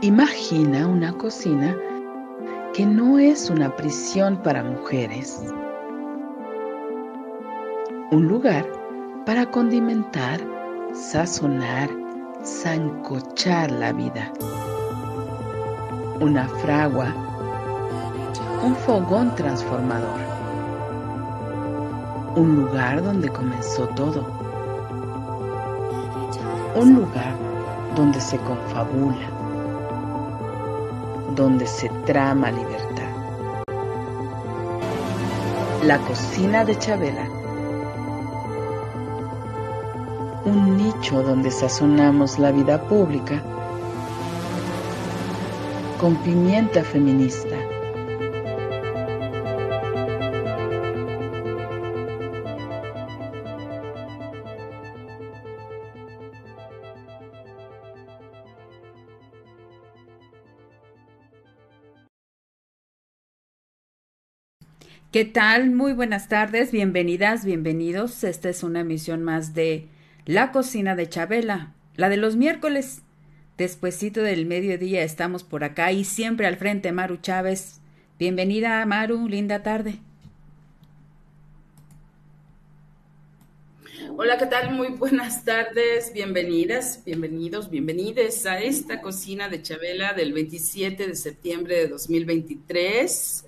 Imagina una cocina que no es una prisión para mujeres. Un lugar para condimentar, sazonar, sancochar la vida. Una fragua, un fogón transformador. Un lugar donde comenzó todo. Un lugar donde se confabula, donde se trama libertad. La cocina de Chabela. Un nicho donde sazonamos la vida pública con pimienta feminista. ¿Qué tal? Muy buenas tardes, bienvenidas, bienvenidos. Esta es una emisión más de La Cocina de Chabela, la de los miércoles. Despuesito del mediodía estamos por acá y siempre al frente Maru Chávez. Bienvenida, Maru, linda tarde. Hola, ¿qué tal? Muy buenas tardes, bienvenidas, bienvenidos, bienvenides a esta Cocina de Chabela del 27 de septiembre de 2023.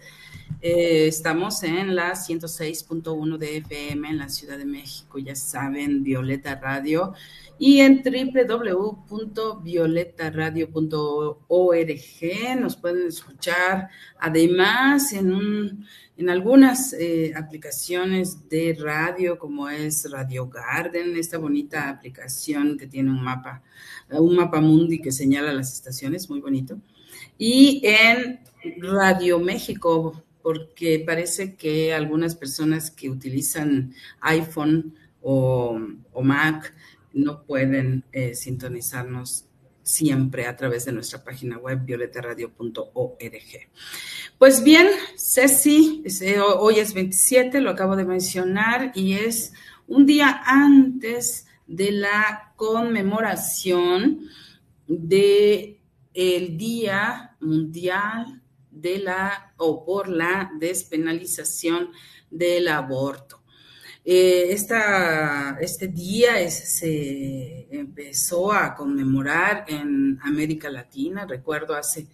Estamos en la 106.1 de FM en la Ciudad de México, ya saben, Violeta Radio, y en www.violetaradio.org nos pueden escuchar, además en algunas aplicaciones de radio, como es Radio Garden, esta bonita aplicación que tiene un mapa mundi que señala las estaciones, muy bonito, y en Radio México, porque parece que algunas personas que utilizan iPhone o Mac no pueden sintonizarnos siempre a través de nuestra página web violetaradio.org. Pues bien, Ceci, hoy es 27, lo acabo de mencionar, y es un día antes de la conmemoración del Día Mundial por la despenalización del aborto. Este día se empezó a conmemorar en América Latina. Recuerdo hace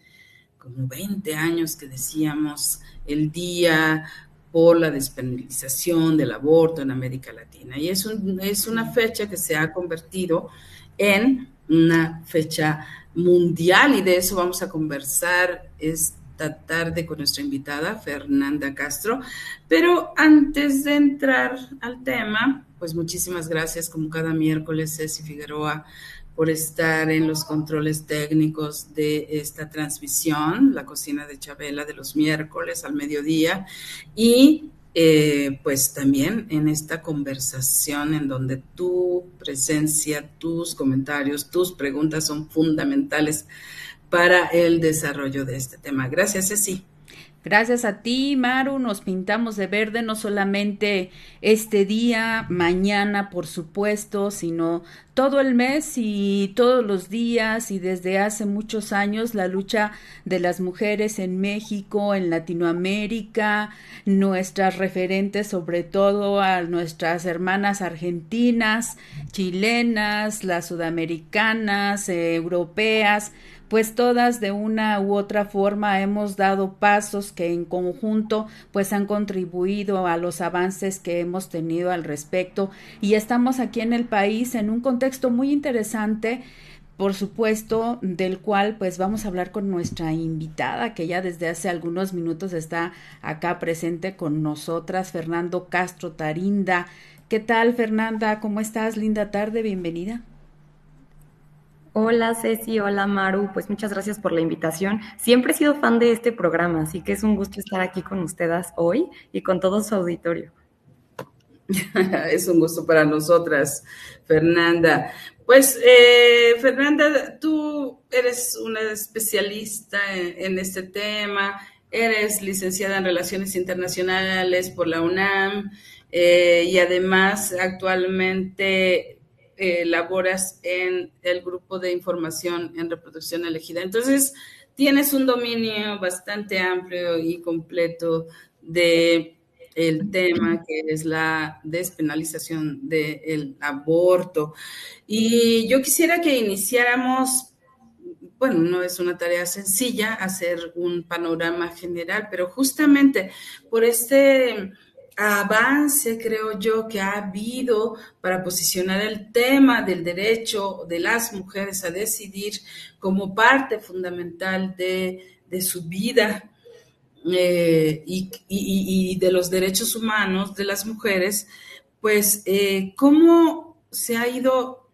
como 20 años que decíamos el Día por la despenalización del aborto en América Latina. Y es una fecha que se ha convertido en una fecha mundial, y de eso vamos a conversar esta tarde con nuestra invitada Fernanda Castro. Pero antes de entrar al tema, pues muchísimas gracias, como cada miércoles, Ceci Figueroa, por estar en los controles técnicos de esta transmisión, La Cocina de Chabela, de los miércoles al mediodía, y pues también en esta conversación en donde tu presencia, tus comentarios, tus preguntas son fundamentales para el desarrollo de este tema. Gracias, Ceci. Gracias a ti, Maru, nos pintamos de verde no solamente este día, mañana, por supuesto, sino todo el mes y todos los días, y desde hace muchos años la lucha de las mujeres en México, en Latinoamérica, nuestras referentes, sobre todo a nuestras hermanas argentinas, chilenas, las sudamericanas, europeas, pues todas de una u otra forma hemos dado pasos que en conjunto pues han contribuido a los avances que hemos tenido al respecto, y estamos aquí en el país en un contexto muy interesante, por supuesto, del cual pues vamos a hablar con nuestra invitada, que ya desde hace algunos minutos está acá presente con nosotras, Fernanda Castro Tarinda. ¿Qué tal, Fernanda? ¿Cómo estás? Linda tarde, bienvenida. Hola Ceci, hola Maru, pues muchas gracias por la invitación. Siempre he sido fan de este programa, así que es un gusto estar aquí con ustedes hoy y con todo su auditorio. Es un gusto para nosotras, Fernanda. Pues, Fernanda, tú eres una especialista en este tema, eres licenciada en Relaciones Internacionales por la UNAM, y además actualmente laboras en el grupo de información en reproducción elegida. Entonces, tienes un dominio bastante amplio y completo de el tema que es la despenalización del aborto. Y yo quisiera que iniciáramos, bueno, no es una tarea sencilla hacer un panorama general, pero justamente por este avance, creo yo, que ha habido para posicionar el tema del derecho de las mujeres a decidir como parte fundamental de su vida y de los derechos humanos de las mujeres, pues cómo se ha ido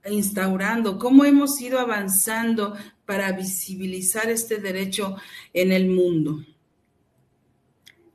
instaurando, cómo hemos ido avanzando para visibilizar este derecho en el mundo.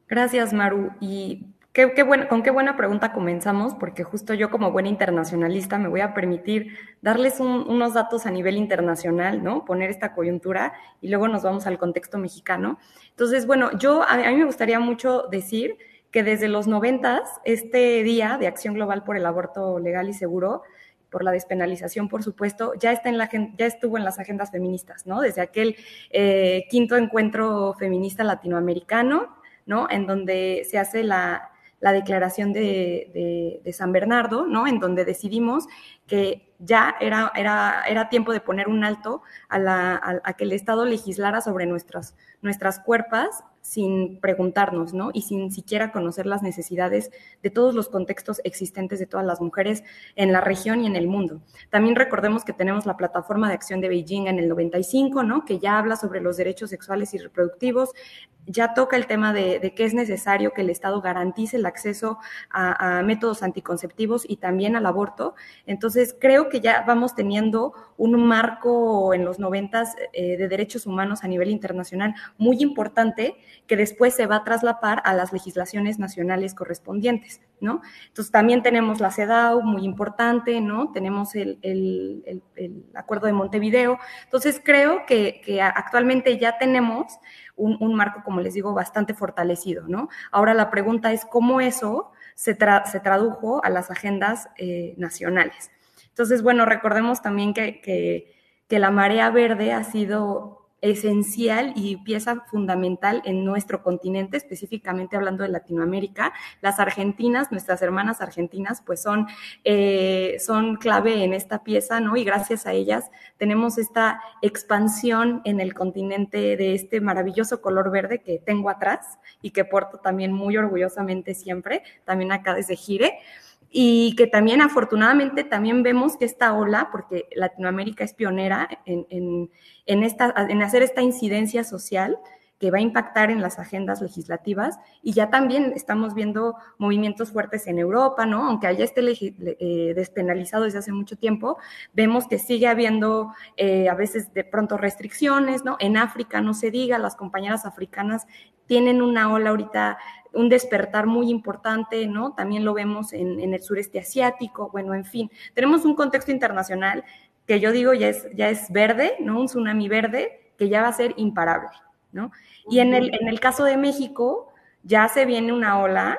Gracias, Maru. Y con qué buena pregunta comenzamos, porque justo yo como buena internacionalista me voy a permitir darles unos datos a nivel internacional, ¿no? Poner esta coyuntura y luego nos vamos al contexto mexicano. Entonces, bueno, a mí me gustaría mucho decir que desde los 90, este Día de Acción Global por el Aborto Legal y Seguro, por la despenalización, por supuesto, ya estuvo en las agendas feministas, ¿no? Desde aquel quinto encuentro feminista latinoamericano, ¿no? En donde se hace la declaración de San Bernardo, ¿no? En donde decidimos que ya era tiempo de poner un alto a que el Estado legislara sobre nuestras cuerpas sin preguntarnos, ¿no? Y sin siquiera conocer las necesidades de todos los contextos existentes de todas las mujeres en la región y en el mundo. También recordemos que tenemos la Plataforma de Acción de Beijing en el 95, ¿no? Que ya habla sobre los derechos sexuales y reproductivos, ya toca el tema de que es necesario que el Estado garantice el acceso a métodos anticonceptivos y también al aborto. Entonces, creo que ya vamos teniendo un marco en los 90 de derechos humanos a nivel internacional muy importante que después se va a traslapar a las legislaciones nacionales correspondientes, ¿no? Entonces, también tenemos la CEDAW, muy importante, ¿no? Tenemos el Acuerdo de Montevideo. Entonces, creo que actualmente ya tenemos un marco, como les digo, bastante fortalecido, ¿no? Ahora la pregunta es cómo eso se tradujo a las agendas nacionales. Entonces, bueno, recordemos también que la marea verde ha sido esencial y pieza fundamental en nuestro continente, específicamente hablando de Latinoamérica. Las argentinas, nuestras hermanas argentinas, pues son clave en esta pieza, ¿no? Y gracias a ellas tenemos esta expansión en el continente de este maravilloso color verde que tengo atrás y que porto también muy orgullosamente siempre, también acá desde Gire. Y que también afortunadamente también vemos que esta ola, porque Latinoamérica es pionera en hacer esta incidencia social que va a impactar en las agendas legislativas, y ya también estamos viendo movimientos fuertes en Europa, ¿no? Aunque allá esté despenalizado desde hace mucho tiempo, vemos que sigue habiendo a veces de pronto restricciones, ¿no? En África, no se diga, las compañeras africanas tienen una ola ahorita, un despertar muy importante, ¿no? También lo vemos en el sureste asiático, bueno, en fin, tenemos un contexto internacional que yo digo ya es verde, ¿no? Un tsunami verde que ya va a ser imparable, ¿no? Y en el caso de México ya se viene una ola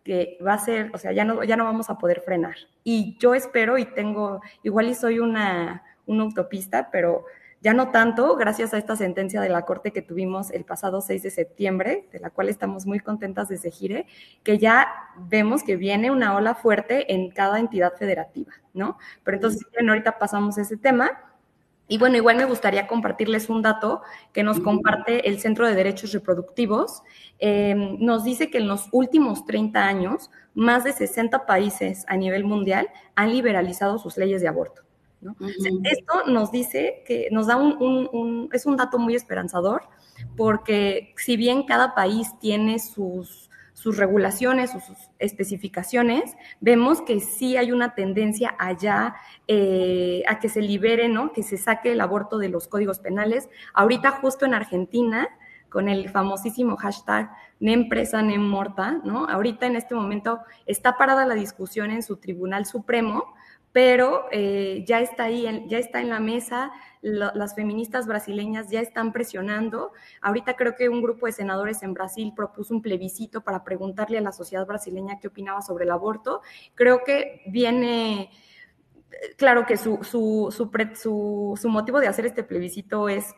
que va a ser, o sea, ya no vamos a poder frenar. Y yo espero igual y soy una utopista, pero ya no tanto, gracias a esta sentencia de la Corte que tuvimos el pasado 6 de septiembre, de la cual estamos muy contentas desde Gire, que ya vemos que viene una ola fuerte en cada entidad federativa, ¿no? Pero entonces, bueno, ahorita pasamos ese tema. Y bueno, igual me gustaría compartirles un dato que nos comparte el Centro de Derechos Reproductivos. Nos dice que en los últimos 30 años, más de 60 países a nivel mundial han liberalizado sus leyes de aborto, ¿no? O sea, esto nos dice que nos da es un dato muy esperanzador, porque si bien cada país tiene sus regulaciones, sus especificaciones, vemos que sí hay una tendencia allá a que se libere, ¿no? Que se saque el aborto de los códigos penales. Ahorita justo en Argentina, con el famosísimo hashtag Nem presa, nem morta, ¿no? Ahorita en este momento está parada la discusión en su Tribunal Supremo, pero ya está ahí, ya está en la mesa, las feministas brasileñas ya están presionando. Ahorita creo que un grupo de senadores en Brasil propuso un plebiscito para preguntarle a la sociedad brasileña qué opinaba sobre el aborto. Creo que viene claro que su motivo de hacer este plebiscito es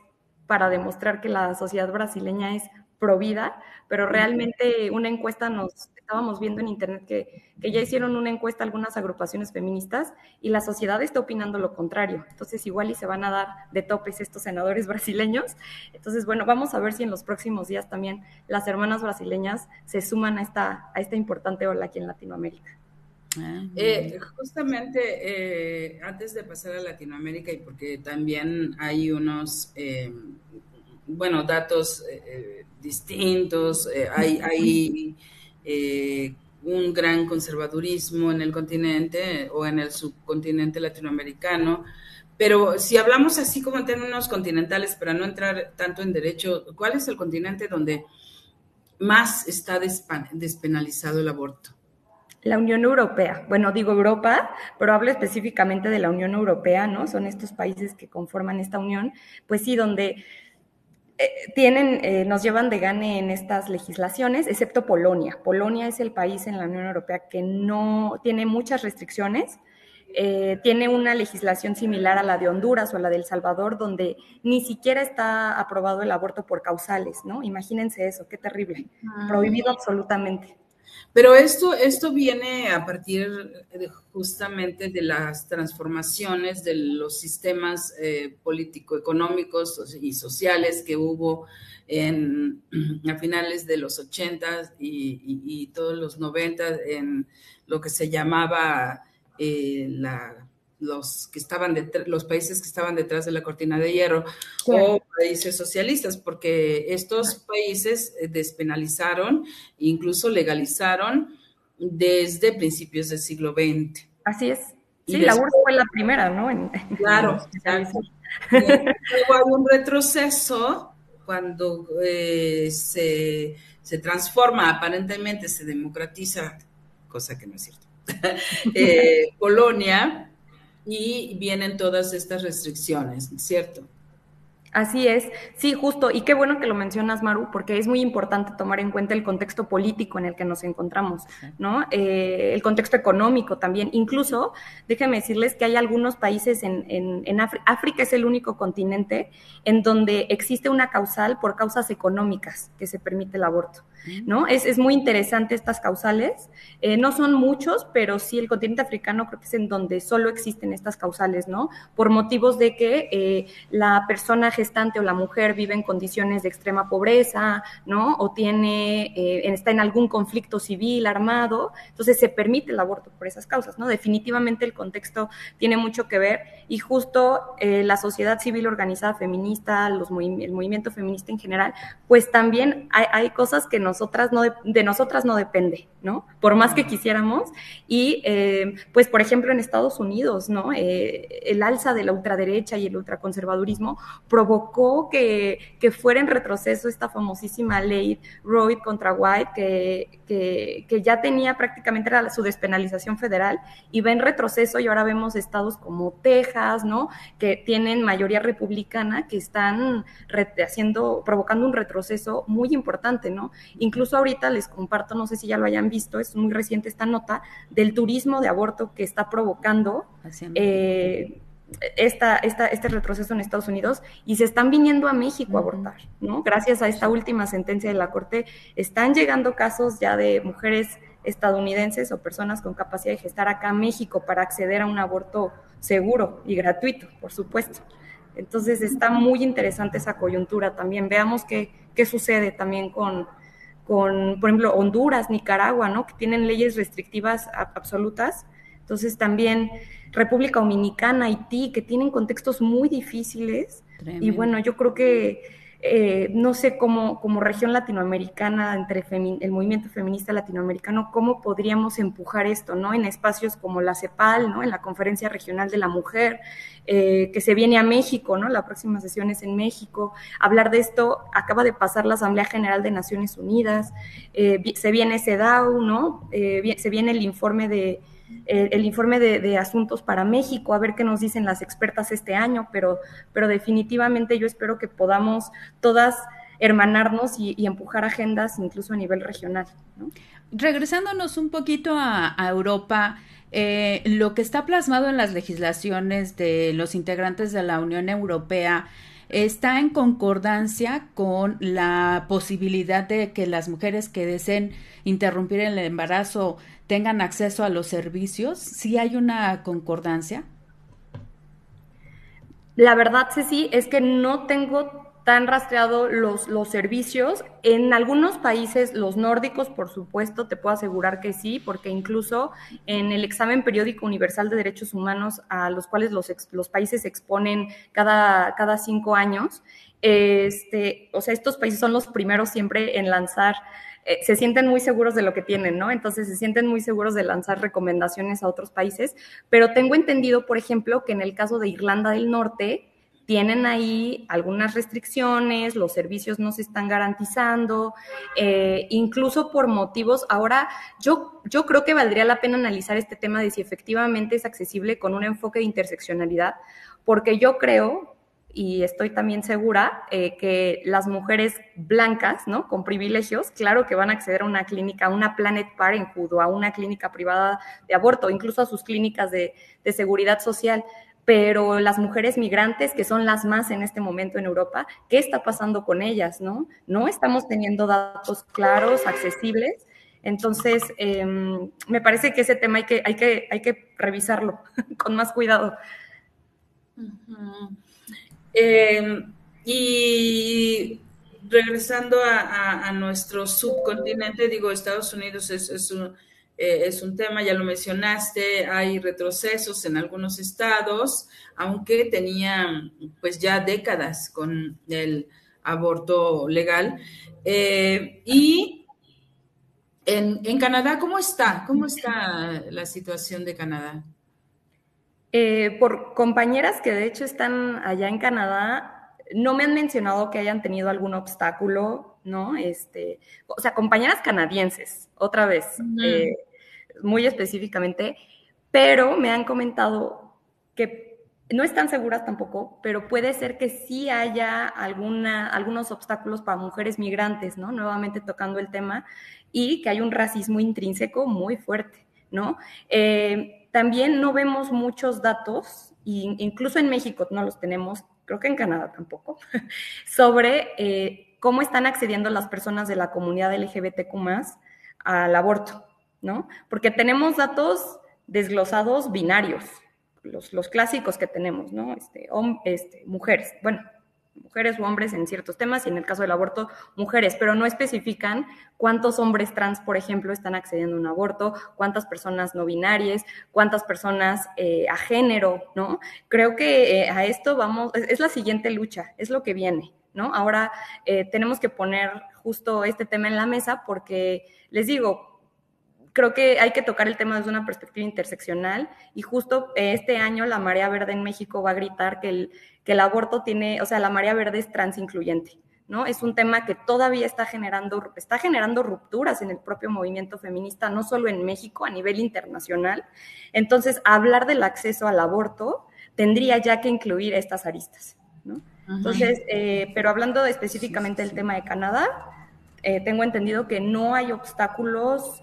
para demostrar que la sociedad brasileña es provida, pero realmente una encuesta estábamos viendo en internet que ya hicieron una encuesta a algunas agrupaciones feministas y la sociedad está opinando lo contrario. Entonces igual y se van a dar de topes estos senadores brasileños. Entonces, bueno, vamos a ver si en los próximos días también las hermanas brasileñas se suman a esta importante ola aquí en Latinoamérica. Justamente antes de pasar a Latinoamérica, y porque también hay unos datos distintos, hay un gran conservadurismo en el continente o en el subcontinente latinoamericano, pero si hablamos así como en términos continentales, para no entrar tanto en derecho, ¿cuál es el continente donde más está despenalizado el aborto? La Unión Europea, bueno, digo Europa, pero hablo específicamente de la Unión Europea, ¿no? Son estos países que conforman esta unión, pues sí, donde nos llevan de gane en estas legislaciones, excepto Polonia. Polonia es el país en la Unión Europea que no tiene muchas restricciones, tiene una legislación similar a la de Honduras o a la de El Salvador, donde ni siquiera está aprobado el aborto por causales, ¿no? Imagínense eso, qué terrible, prohibido absolutamente. Pero esto viene a partir justamente de las transformaciones de los sistemas político-económicos y sociales que hubo a finales de los 80 y todos los 90 en lo que se llamaba los países que estaban detrás de la cortina de hierro, o países socialistas, porque estos países despenalizaron, incluso legalizaron desde principios del siglo XX. Así es. Sí, la URSS fue la primera, ¿no? Claro. Luego hay un retroceso cuando se transforma, aparentemente se democratiza, cosa que no es cierto, Polonia, y vienen todas estas restricciones, ¿cierto? Así es, sí, justo, y qué bueno que lo mencionas, Maru, porque es muy importante tomar en cuenta el contexto político en el que nos encontramos, ¿no? El contexto económico también, incluso, déjenme decirles que hay algunos países en África. África es el único continente en donde existe una causal por causas económicas que se permite el aborto, ¿no? Es muy interesante estas causales, no son muchos, pero sí el continente africano creo que es en donde solo existen estas causales, ¿no? Por motivos de que la persona gestante o la mujer vive en condiciones de extrema pobreza, ¿no? O está en algún conflicto civil armado, entonces se permite el aborto por esas causas, ¿no? Definitivamente el contexto tiene mucho que ver y justo la sociedad civil organizada feminista, el movimiento feminista en general, pues también hay cosas que de nosotras no depende, ¿no? Por más que quisiéramos y pues por ejemplo en Estados Unidos, ¿no? El alza de la ultraderecha y el ultraconservadurismo provocó que fuera en retroceso esta famosísima ley Roe contra Wade, que ya tenía prácticamente su despenalización federal y va en retroceso y ahora vemos estados como Texas, ¿no? Que tienen mayoría republicana que están provocando un retroceso muy importante, ¿no? Incluso ahorita les comparto, no sé si ya lo hayan visto, es muy reciente esta nota del turismo de aborto que está provocando este retroceso en Estados Unidos y se están viniendo a México a abortar, ¿no? Gracias a esta última sentencia de la Corte están llegando casos ya de mujeres estadounidenses o personas con capacidad de gestar acá a México para acceder a un aborto seguro y gratuito, por supuesto. Entonces está muy interesante esa coyuntura también. Veamos qué sucede también con, por ejemplo, Honduras, Nicaragua, ¿no? Que tienen leyes restrictivas absolutas. Entonces también República Dominicana, Haití, que tienen contextos muy difíciles. Tremendo. Y bueno, yo creo que, no sé, como región latinoamericana, entre el movimiento feminista latinoamericano, cómo podríamos empujar esto, ¿no? En espacios como la CEPAL, ¿no? En la Conferencia Regional de la Mujer, que se viene a México, ¿no? La próxima sesión es en México. Hablar de esto, acaba de pasar la Asamblea General de Naciones Unidas, se viene CEDAW, ¿no? Se viene el informe de asuntos para México, a ver qué nos dicen las expertas este año, pero definitivamente yo espero que podamos todas hermanarnos y empujar agendas incluso a nivel regional, ¿no? Regresándonos un poquito a Europa, lo que está plasmado en las legislaciones de los integrantes de la Unión Europea está en concordancia con la posibilidad de que las mujeres que deseen interrumpir el embarazo tengan acceso a los servicios. ¿Sí hay una concordancia? La verdad, Ceci, es que no tengo tan rastreado los servicios. En algunos países, los nórdicos, por supuesto, te puedo asegurar que sí, porque incluso en el examen periódico universal de derechos humanos, a los cuales los países exponen cada 5 años, o sea, estos países son los primeros siempre en lanzar, se sienten muy seguros de lo que tienen, ¿no? Entonces se sienten muy seguros de lanzar recomendaciones a otros países, pero tengo entendido, por ejemplo, que en el caso de Irlanda del Norte, tienen ahí algunas restricciones, los servicios no se están garantizando, incluso por motivos. Ahora, yo creo que valdría la pena analizar este tema de si efectivamente es accesible con un enfoque de interseccionalidad, porque yo creo, y estoy también segura, que las mujeres blancas, ¿no?, con privilegios, claro que van a acceder a una clínica, a una Planet Parenthood o a una clínica privada de aborto, incluso a sus clínicas de seguridad social. Pero las mujeres migrantes, que son las más en este momento en Europa, ¿qué está pasando con ellas, no? No estamos teniendo datos claros, accesibles. Entonces, me parece que ese tema hay que revisarlo con más cuidado. Uh-huh. Y regresando a nuestro subcontinente, digo, Estados Unidos es un tema, ya lo mencionaste, hay retrocesos en algunos estados, aunque tenían pues ya décadas con el aborto legal. Y en Canadá, ¿cómo está? ¿Cómo está la situación de Canadá? Por compañeras que de hecho están allá en Canadá, no me han mencionado que hayan tenido algún obstáculo, ¿no? O sea, compañeras canadienses, otra vez, muy específicamente, pero me han comentado que no están seguras tampoco, pero puede ser que sí haya algunos obstáculos para mujeres migrantes, ¿no? Nuevamente tocando el tema, y que hay un racismo intrínseco muy fuerte, ¿no? También no vemos muchos datos, incluso en México no los tenemos, creo que en Canadá tampoco, sobre cómo están accediendo las personas de la comunidad LGBTQ+ al aborto, ¿no? Porque tenemos datos desglosados binarios, los clásicos que tenemos, ¿no? Mujeres, bueno, mujeres u hombres en ciertos temas, y en el caso del aborto, mujeres, pero no especifican cuántos hombres trans, por ejemplo, están accediendo a un aborto, cuántas personas no binarias, cuántas personas a género, ¿no? Creo que a esto vamos, es la siguiente lucha, es lo que viene, ¿no? Ahora tenemos que poner justo este tema en la mesa porque, les digo, creo que hay que tocar el tema desde una perspectiva interseccional, y justo este año la Marea Verde en México va a gritar que el aborto tiene, o sea, la Marea Verde es transincluyente, ¿no? Es un tema que todavía está generando rupturas en el propio movimiento feminista, no solo en México, a nivel internacional. Entonces, hablar del acceso al aborto tendría ya que incluir estas aristas, ¿no? Uh-huh. Entonces, pero hablando específicamente del tema de Canadá, tengo entendido que no hay obstáculos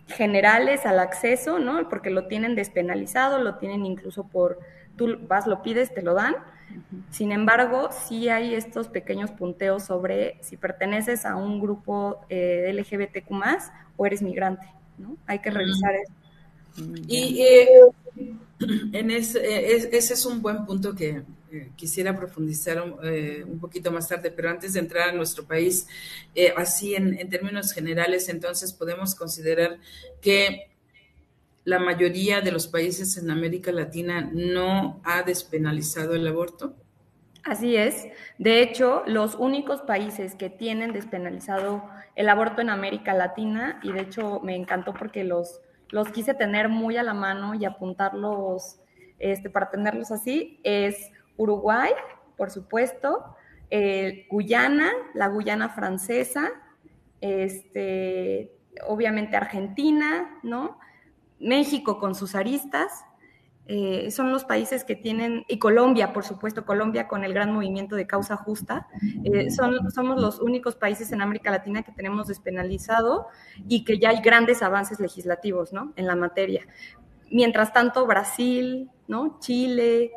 generales al acceso, ¿no? Porque lo tienen despenalizado, lo tienen incluso tú vas, lo pides, te lo dan. Uh-huh. Sin embargo, sí hay estos pequeños punteos sobre si perteneces a un grupo LGBTQ+ o eres migrante, ¿no? Hay que revisar eso. Y ese es un buen punto que quisiera profundizar un poquito más tarde, pero antes de entrar a nuestro país, así en términos generales, entonces podemos considerar que la mayoría de los países en América Latina no ha despenalizado el aborto. Así es. De hecho, los únicos países que tienen despenalizado el aborto en América Latina, y de hecho me encantó porque los quise tener muy a la mano y apuntarlos para tenerlos así, es Uruguay, por supuesto, Guyana, la Guyana francesa, obviamente Argentina, ¿no? México con sus aristas, son los países que tienen, y Colombia, por supuesto, Colombia con el gran movimiento de causa justa, somos los únicos países en América Latina que tenemos despenalizado y que ya hay grandes avances legislativos, ¿no?, en la materia. Mientras tanto, Brasil, ¿no? Chile,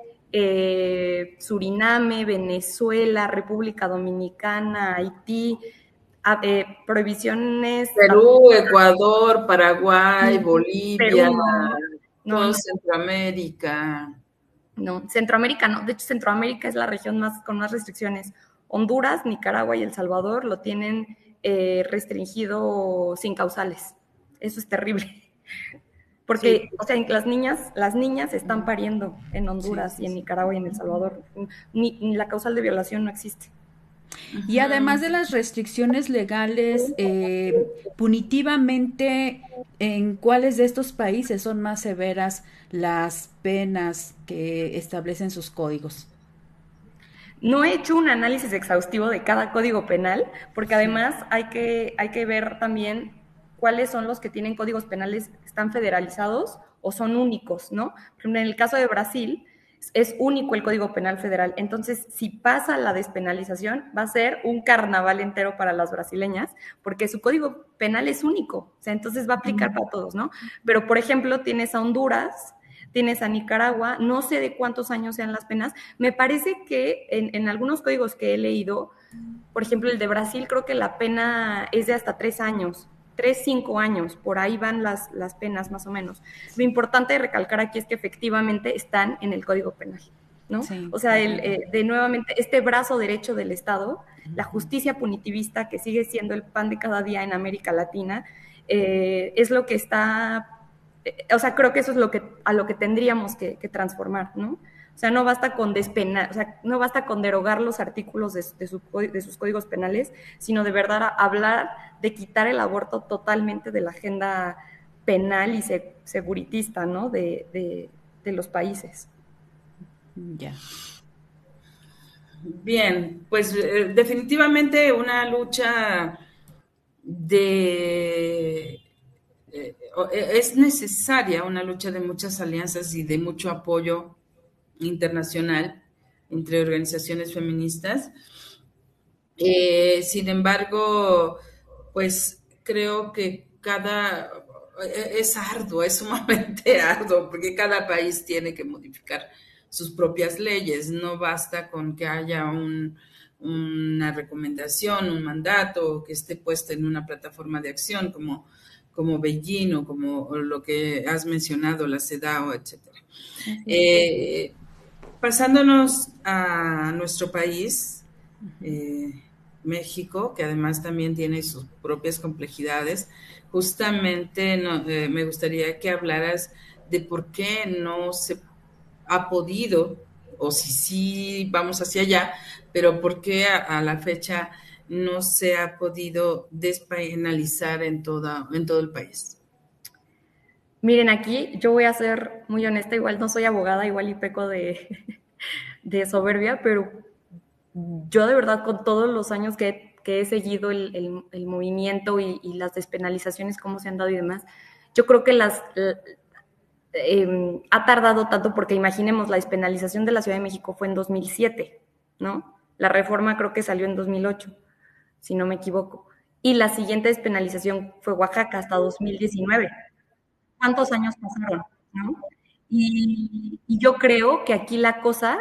Suriname, Venezuela, República Dominicana, Haití, prohibiciones. Perú, Ecuador, Paraguay, Bolivia, Perú no, Centroamérica. No, Centroamérica no. De hecho, Centroamérica es la región con más restricciones. Honduras, Nicaragua y El Salvador lo tienen restringido sin causales. Eso es terrible. Porque, o sea, las niñas están pariendo en Honduras y en Nicaragua y en El Salvador. Ni la causal de violación no existe. Y además de las restricciones legales, punitivamente, ¿en cuáles de estos países son más severas las penas que establecen sus códigos? No he hecho un análisis exhaustivo de cada código penal, porque además hay que ver también cuáles son los que tienen códigos penales, están federalizados o son únicos, ¿no? Por ejemplo, en el caso de Brasil, es único el Código Penal Federal. Entonces, si pasa la despenalización, va a ser un carnaval entero para las brasileñas, porque su Código Penal es único. O sea, entonces va a aplicar para todos, ¿no? Pero, por ejemplo, tienes a Honduras, tienes a Nicaragua, no sé de cuántos años sean las penas. Me parece que en algunos códigos que he leído, por ejemplo, el de Brasil, creo que la pena es de hasta 3 años. 3, 5 años, por ahí van las penas más o menos. Lo importante de recalcar aquí es que efectivamente están en el Código Penal, ¿no? Sí. O sea, de nuevamente, este brazo derecho del Estado, la justicia punitivista que sigue siendo el pan de cada día en América Latina, es lo que está, o sea, creo que eso es a lo que tendríamos que transformar, ¿no? O sea, no basta con no basta con derogar los artículos de sus códigos penales, sino de verdad hablar de quitar el aborto totalmente de la agenda penal y seguritista, ¿no? De los países. Ya. Bien, pues definitivamente una lucha es necesaria una lucha de muchas alianzas y de mucho apoyo internacional entre organizaciones feministas. Sin embargo, pues creo que es arduo, es sumamente arduo, porque cada país tiene que modificar sus propias leyes. No basta con que haya una recomendación, un mandato que esté puesto en una plataforma de acción como Beijing o como lo que has mencionado, la CEDAW, etcétera. Pasándonos a nuestro país, México, que además también tiene sus propias complejidades, justamente me gustaría que hablaras de por qué no se ha podido, o si sí vamos hacia allá, pero por qué a la fecha no se ha podido despenalizar en todo el país. Miren, aquí yo voy a ser muy honesta, igual no soy abogada, igual y peco de soberbia, pero yo de verdad con todos los años que he seguido el movimiento y las despenalizaciones, cómo se han dado y demás, yo creo que ha tardado tanto porque imaginemos, la despenalización de la Ciudad de México fue en 2007, ¿no? La reforma creo que salió en 2008, si no me equivoco. Y la siguiente despenalización fue Oaxaca hasta 2019. ¿Cuántos años pasaron? ¿No? Y yo creo que aquí la cosa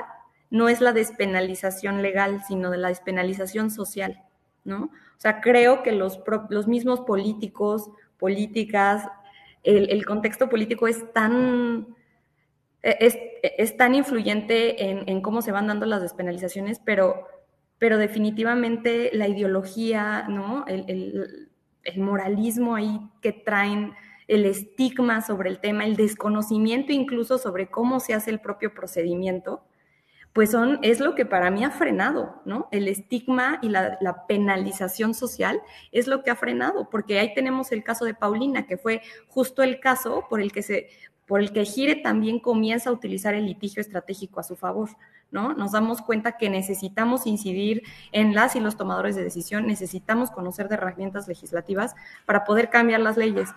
no es la despenalización legal, sino de la despenalización social, ¿no? O sea, creo que los mismos políticos, políticas, el contexto político es tan influyente en cómo se van dando las despenalizaciones, pero definitivamente la ideología, ¿no? El moralismo ahí que traen, el estigma sobre el tema, el desconocimiento incluso sobre cómo se hace el propio procedimiento, pues es lo que para mí ha frenado, ¿no? El estigma y la penalización social es lo que ha frenado, porque ahí tenemos el caso de Paulina, que fue justo el caso por el que Gire también comienza a utilizar el litigio estratégico a su favor, ¿no? Nos damos cuenta que necesitamos incidir en las y los tomadores de decisión, necesitamos conocer de herramientas legislativas para poder cambiar las leyes.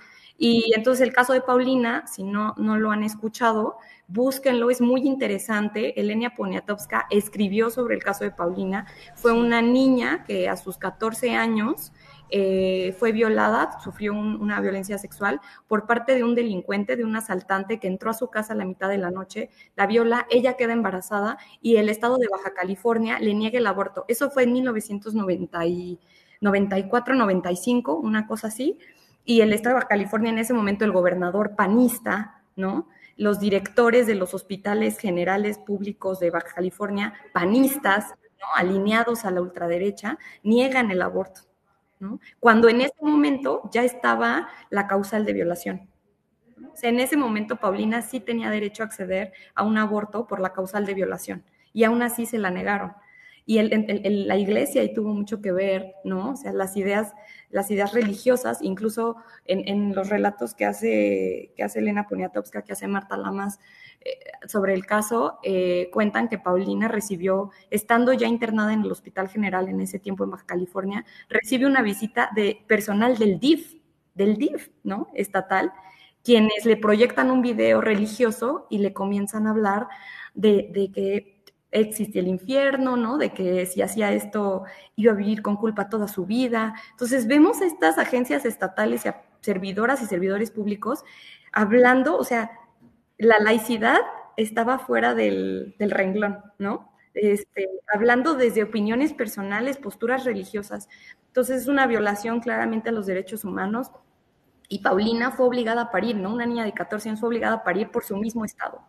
Y entonces el caso de Paulina, si no lo han escuchado, búsquenlo, es muy interesante. Elena Poniatowska escribió sobre el caso de Paulina. Fue una niña que a sus 14 años fue violada, sufrió una violencia sexual por parte de un delincuente, de un asaltante que entró a su casa a la mitad de la noche, la viola, ella queda embarazada y el estado de Baja California le niega el aborto. Eso fue en 1994, 95, una cosa así. Y el estado de Baja California, en ese momento, el gobernador panista, ¿no? Los directores de los hospitales generales públicos de Baja California, panistas, ¿no? Alineados a la ultraderecha, niegan el aborto, ¿no? Cuando en ese momento ya estaba la causal de violación. O sea, en ese momento Paulina sí tenía derecho a acceder a un aborto por la causal de violación, y aún así se la negaron. Y la iglesia ahí tuvo mucho que ver, ¿no? O sea, las ideas religiosas, incluso en los relatos que hace Elena Poniatowska, que hace Marta Lamas sobre el caso, cuentan que Paulina recibió, estando ya internada en el Hospital General en ese tiempo en Baja California, recibe una visita de personal del DIF, ¿no? Estatal, quienes le proyectan un video religioso y le comienzan a hablar de que existe el infierno, ¿no? De que si hacía esto iba a vivir con culpa toda su vida. Entonces vemos a estas agencias estatales y a servidoras y servidores públicos hablando, o sea, la laicidad estaba fuera del renglón, ¿no? Hablando desde opiniones personales, posturas religiosas. Entonces es una violación claramente a los derechos humanos. Y Paulina fue obligada a parir, ¿no? Una niña de 14 años fue obligada a parir por su mismo estado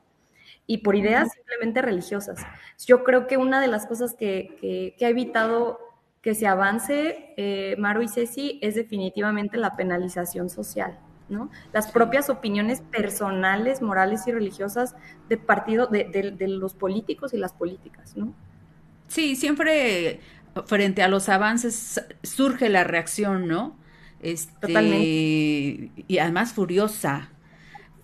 y por ideas simplemente religiosas. Yo creo que una de las cosas que ha evitado que se avance, Maru y Ceci, es definitivamente la penalización social, ¿no? Las propias opiniones personales, morales y religiosas de los políticos y las políticas, ¿no? Sí, siempre frente a los avances surge la reacción, ¿no? Totalmente. Y además furiosa.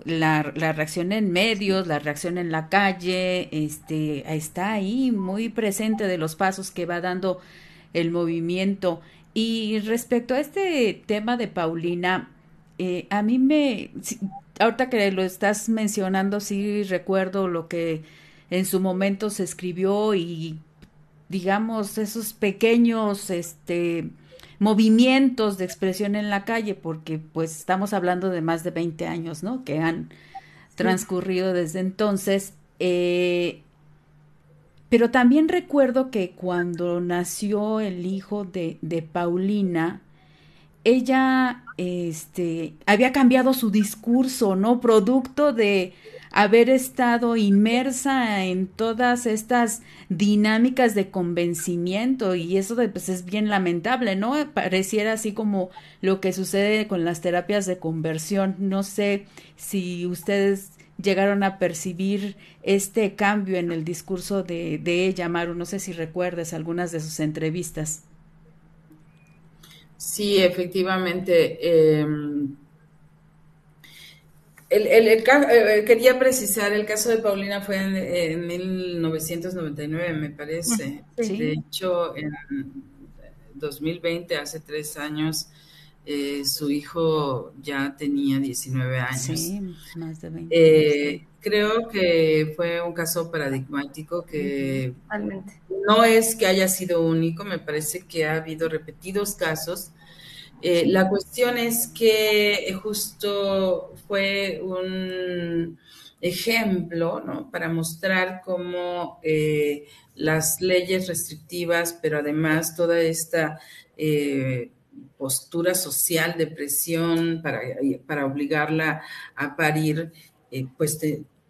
La reacción en medios, la reacción en la calle, está ahí muy presente de los pasos que va dando el movimiento. Y respecto a este tema de Paulina, a mí ahorita que lo estás mencionando, sí recuerdo lo que en su momento se escribió y digamos esos pequeños, movimientos de expresión en la calle, porque pues estamos hablando de más de 20 años, ¿no? Que han transcurrido desde entonces. Pero también recuerdo que cuando nació el hijo de Paulina, ella había cambiado su discurso, ¿no? Producto de haber estado inmersa en todas estas dinámicas de convencimiento, y eso pues es bien lamentable, ¿no? Pareciera así como lo que sucede con las terapias de conversión. No sé si ustedes llegaron a percibir este cambio en el discurso de ella, Maru. No sé si recuerdas algunas de sus entrevistas. Sí, efectivamente. Quería precisar, el caso de Paulina fue en 1999, me parece. Sí. De hecho, en 2020, hace 3 años, su hijo ya tenía 19 años. Sí, más de 20 creo que fue un caso paradigmático que Totalmente. no es que haya sido único, me parece que ha habido repetidos casos. La cuestión es que justo fue un ejemplo, ¿no? Para mostrar cómo las leyes restrictivas, pero además toda esta postura social de presión para obligarla a parir, pues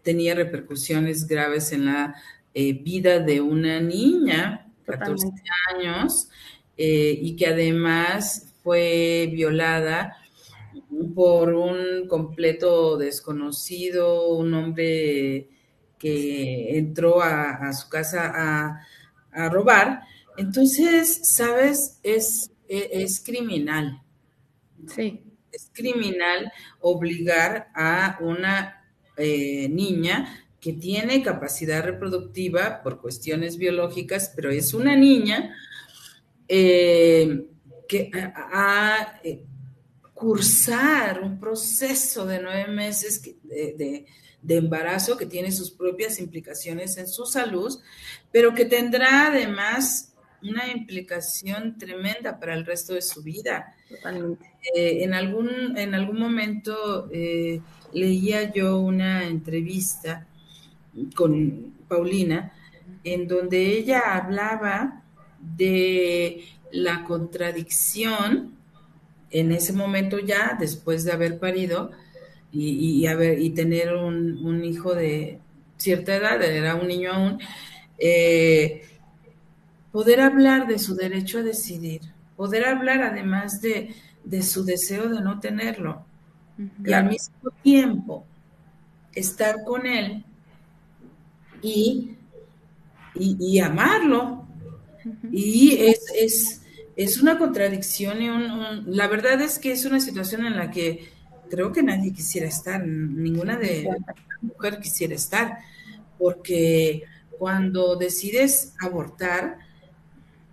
tenía repercusiones graves en la vida de una niña, 14 años, y que además fue violada por un completo desconocido, un hombre que entró a su casa a robar. Entonces, ¿sabes? Es criminal. Sí. Es criminal obligar a una niña que tiene capacidad reproductiva por cuestiones biológicas, pero es una niña que cursar un proceso de 9 meses de embarazo que tiene sus propias implicaciones en su salud, pero que tendrá además una implicación tremenda para el resto de su vida. Totalmente. En algún momento leía yo una entrevista con Paulina, en donde ella hablaba de la contradicción en ese momento ya, después de haber parido y tener un hijo de cierta edad, era un niño aún, poder hablar de su derecho a decidir, poder hablar además de su deseo de no tenerlo, y al mismo tiempo estar con él y amarlo. Y es una contradicción y la verdad es que es una situación en la que creo que nadie quisiera estar, ninguna mujer quisiera estar, porque cuando decides abortar,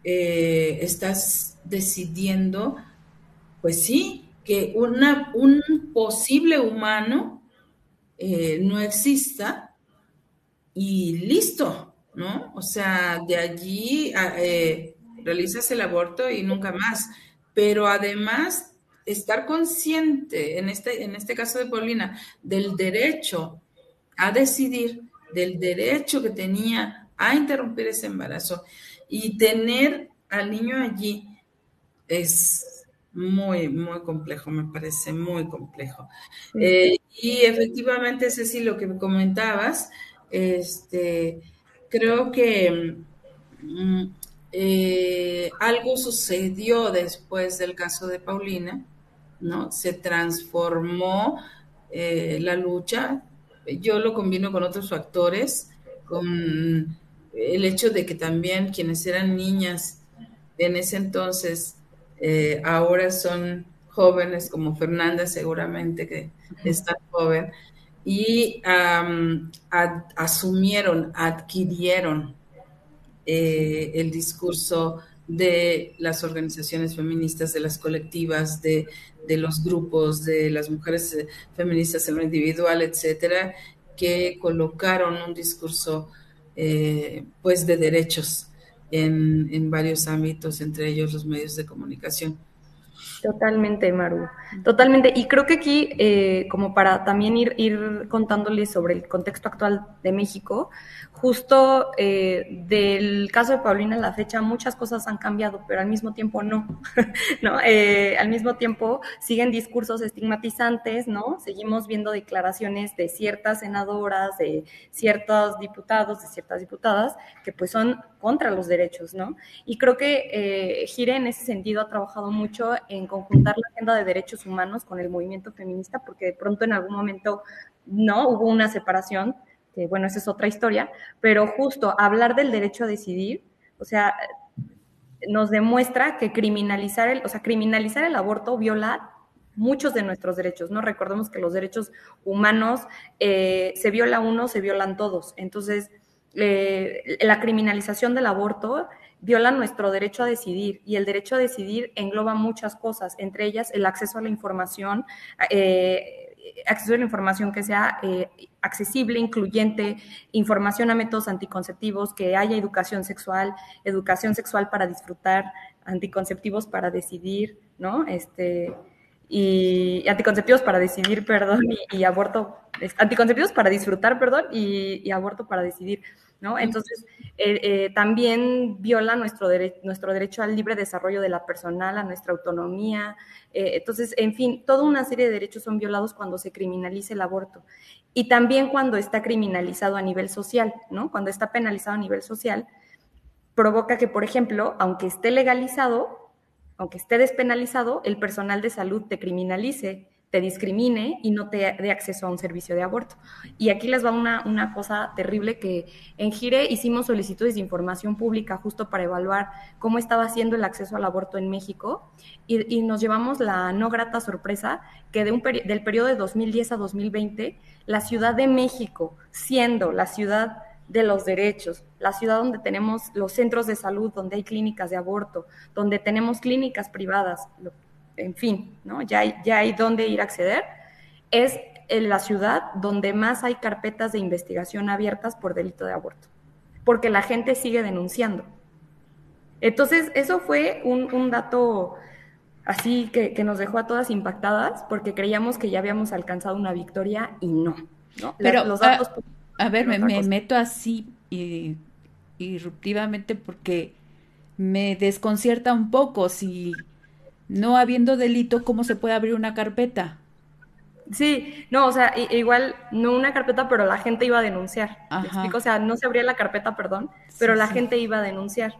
estás decidiendo, pues sí, que un posible humano no exista y listo, ¿no? O sea, de allí realizas el aborto y nunca más. Pero además, estar consciente, en este caso de Paulina, del derecho a decidir, del derecho que tenía a interrumpir ese embarazo y tener al niño allí es muy, muy complejo, me parece muy complejo. Y efectivamente, Ceci, lo que comentabas, creo que algo sucedió después del caso de Paulina, ¿no? Se transformó la lucha. Yo lo combino con otros factores, con el hecho de que también quienes eran niñas en ese entonces ahora son jóvenes, como Fernanda seguramente que es tan joven, y adquirieron el discurso de las organizaciones feministas, de las colectivas, de los grupos, de las mujeres feministas en lo individual, etcétera, que colocaron un discurso pues de derechos en varios ámbitos, entre ellos los medios de comunicación. Totalmente, Maru, totalmente. Y creo que aquí, como para también ir contándoles sobre el contexto actual de México, justo del caso de Paulina a la fecha muchas cosas han cambiado, pero al mismo tiempo no, ¿no? Al mismo tiempo siguen discursos estigmatizantes, ¿no? Seguimos viendo declaraciones de ciertas senadoras, de ciertos diputados, de ciertas diputadas, que pues son contra los derechos, ¿no? Y creo que Gire en ese sentido ha trabajado mucho en conjuntar la agenda de derechos humanos con el movimiento feminista, porque de pronto en algún momento no hubo una separación, que bueno, esa es otra historia, pero justo hablar del derecho a decidir, o sea, nos demuestra que criminalizar el aborto viola muchos de nuestros derechos, ¿no? Recordemos que los derechos humanos, se viola uno, se violan todos. Entonces, la criminalización del aborto viola nuestro derecho a decidir, y el derecho a decidir engloba muchas cosas, entre ellas el acceso a la información, que sea accesible, incluyente, información a métodos anticonceptivos, que haya educación sexual para disfrutar, anticonceptivos para decidir, ¿no? Y anticonceptivos para decidir, perdón, y aborto, anticonceptivos para disfrutar, perdón, y aborto para decidir, ¿no? Entonces, también viola nuestro derecho al libre desarrollo de la personal, a nuestra autonomía. Entonces, en fin, toda una serie de derechos son violados cuando se criminaliza el aborto. Y también cuando está criminalizado a nivel social, ¿no? Cuando está penalizado a nivel social, provoca que, por ejemplo, aunque esté legalizado, aunque esté despenalizado, el personal de salud te criminalice, te discrimine y no te dé acceso a un servicio de aborto. Y aquí les va una cosa terrible, que en Gire hicimos solicitudes de información pública justo para evaluar cómo estaba siendo el acceso al aborto en México, y nos llevamos la no grata sorpresa que del periodo de 2010 a 2020, la Ciudad de México, siendo la ciudad de los derechos, la ciudad donde tenemos los centros de salud, donde hay clínicas de aborto, donde tenemos clínicas privadas, en fin, ¿no? Ya hay dónde ir a acceder. Es en la ciudad donde más hay carpetas de investigación abiertas por delito de aborto, porque la gente sigue denunciando. Entonces, eso fue un dato así que nos dejó a todas impactadas, porque creíamos que ya habíamos alcanzado una victoria y no, ¿no? Pero, Los datos... a ver, me meto así irruptivamente porque me desconcierta un poco. Si no habiendo delito, ¿cómo se puede abrir una carpeta? Sí, no, o sea, igual no una carpeta, pero la gente iba a denunciar. ¿Me Ajá. explico? O sea, no se abría la carpeta, perdón, pero Sí, la sí. gente iba a denunciar.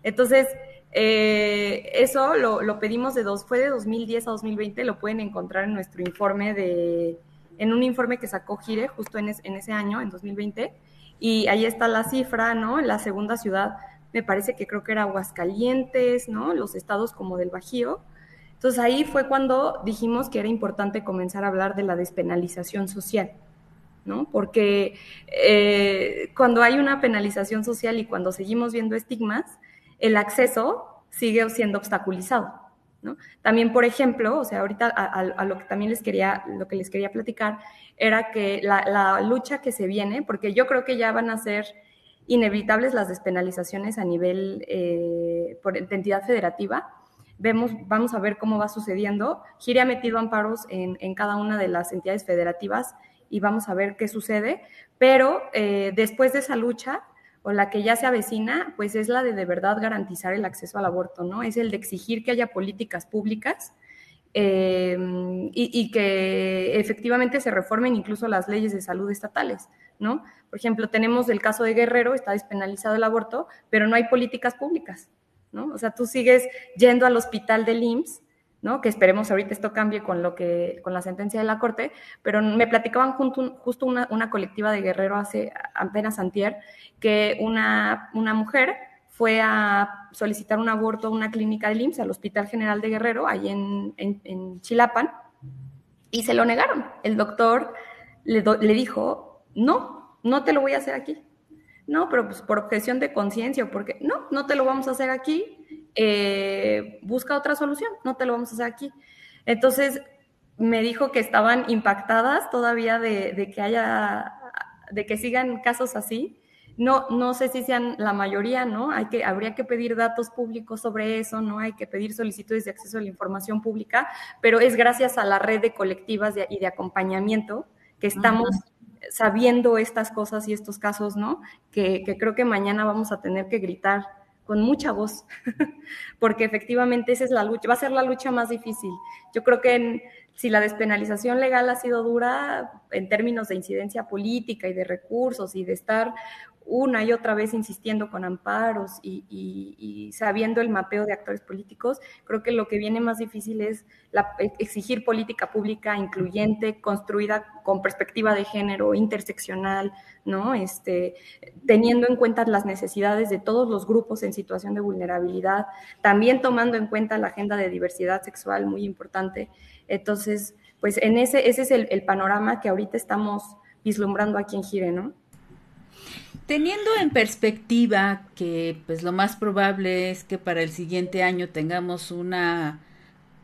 Entonces, eso lo pedimos fue de 2010 a 2020, lo pueden encontrar en nuestro informe en un informe que sacó Gire justo en ese año, en 2020, y ahí está la cifra, ¿no? En la segunda ciudad, me parece que creo que era Aguascalientes, ¿no? Los estados como del Bajío. Entonces ahí fue cuando dijimos que era importante comenzar a hablar de la despenalización social, ¿no? Porque cuando hay una penalización social y cuando seguimos viendo estigmas, el acceso sigue siendo obstaculizado, ¿no? También, por ejemplo, o sea, ahorita a lo que también les quería platicar era que la lucha que se viene, porque yo creo que ya van a ser inevitables las despenalizaciones a nivel de entidad federativa. Vamos a ver cómo va sucediendo. Gire ha metido amparos en cada una de las entidades federativas y vamos a ver qué sucede, pero después de esa lucha, o la que ya se avecina, pues es la de verdad garantizar el acceso al aborto, ¿no? Es el de exigir que haya políticas públicas y que efectivamente se reformen incluso las leyes de salud estatales, ¿no? Por ejemplo, tenemos el caso de Guerrero, está despenalizado el aborto, pero no hay políticas públicas, ¿no? O sea, tú sigues yendo al hospital del IMSS, ¿no? Que esperemos ahorita esto cambie con la sentencia de la Corte, pero me platicaban justo una colectiva de Guerrero hace apenas antier, que una mujer fue a solicitar un aborto a una clínica del IMSS, al Hospital General de Guerrero, ahí en Chilapan, y se lo negaron. El doctor le dijo, no te lo voy a hacer aquí. No, pero pues por objeción de conciencia, porque no te lo vamos a hacer aquí, busca otra solución, no te lo vamos a hacer aquí. Entonces me dijo que estaban impactadas todavía de que sigan casos así. No sé si sean la mayoría, ¿no? Habría que pedir datos públicos sobre eso, ¿no? Hay que pedir solicitudes de acceso a la información pública, pero es gracias a la red de colectivas y de acompañamiento que estamos sabiendo estas cosas y estos casos, ¿no? Que creo que mañana vamos a tener que gritar con mucha voz, porque efectivamente esa es la lucha, va a ser la lucha más difícil. Yo creo que si la despenalización legal ha sido dura en términos de incidencia política y de recursos y de estar una y otra vez insistiendo con amparos y sabiendo el mapeo de actores políticos, creo que lo que viene más difícil es exigir política pública incluyente, construida con perspectiva de género, interseccional, ¿no? Teniendo en cuenta las necesidades de todos los grupos en situación de vulnerabilidad, también tomando en cuenta la agenda de diversidad sexual, muy importante. Entonces, pues ese es el panorama que ahorita estamos vislumbrando aquí en Gire, ¿no? Teniendo en perspectiva que pues lo más probable es que para el siguiente año tengamos una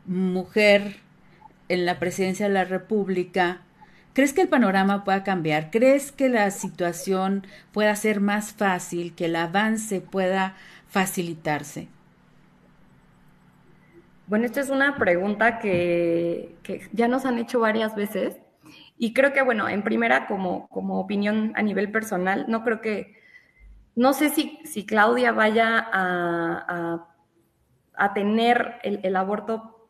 mujer en la presidencia de la República, ¿crees que el panorama pueda cambiar? ¿Crees que la situación pueda ser más fácil, que el avance pueda facilitarse? Bueno, esta es una pregunta que ya nos han hecho varias veces y creo que, bueno, en primera, como opinión a nivel personal, no sé si Claudia vaya a tener el aborto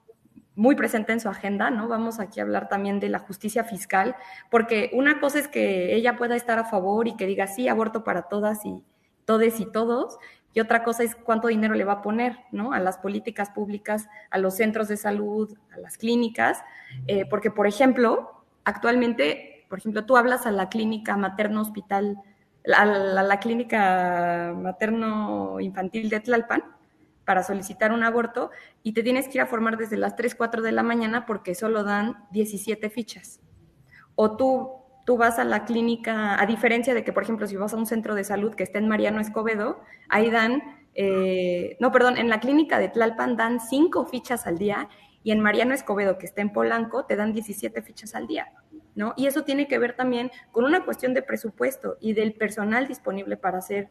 muy presente en su agenda, ¿no? Vamos aquí a hablar también de la justicia fiscal, porque una cosa es que ella pueda estar a favor y que diga, sí, aborto para todas y todes y todos, y otra cosa es cuánto dinero le va a poner, ¿no? A las políticas públicas, a los centros de salud, a las clínicas, porque, por ejemplo, actualmente, tú hablas a la clínica materno-hospital, a la clínica materno-infantil de Tlalpan para solicitar un aborto y te tienes que ir a formar desde las 3, 4 de la mañana porque solo dan 17 fichas. O tú vas a la clínica, a diferencia de que, por ejemplo, si vas a un centro de salud que está en Mariano Escobedo, ahí dan, en la clínica de Tlalpan dan 5 fichas al día y en Mariano Escobedo, que está en Polanco, te dan 17 fichas al día, ¿no? Y eso tiene que ver también con una cuestión de presupuesto y del personal disponible para hacer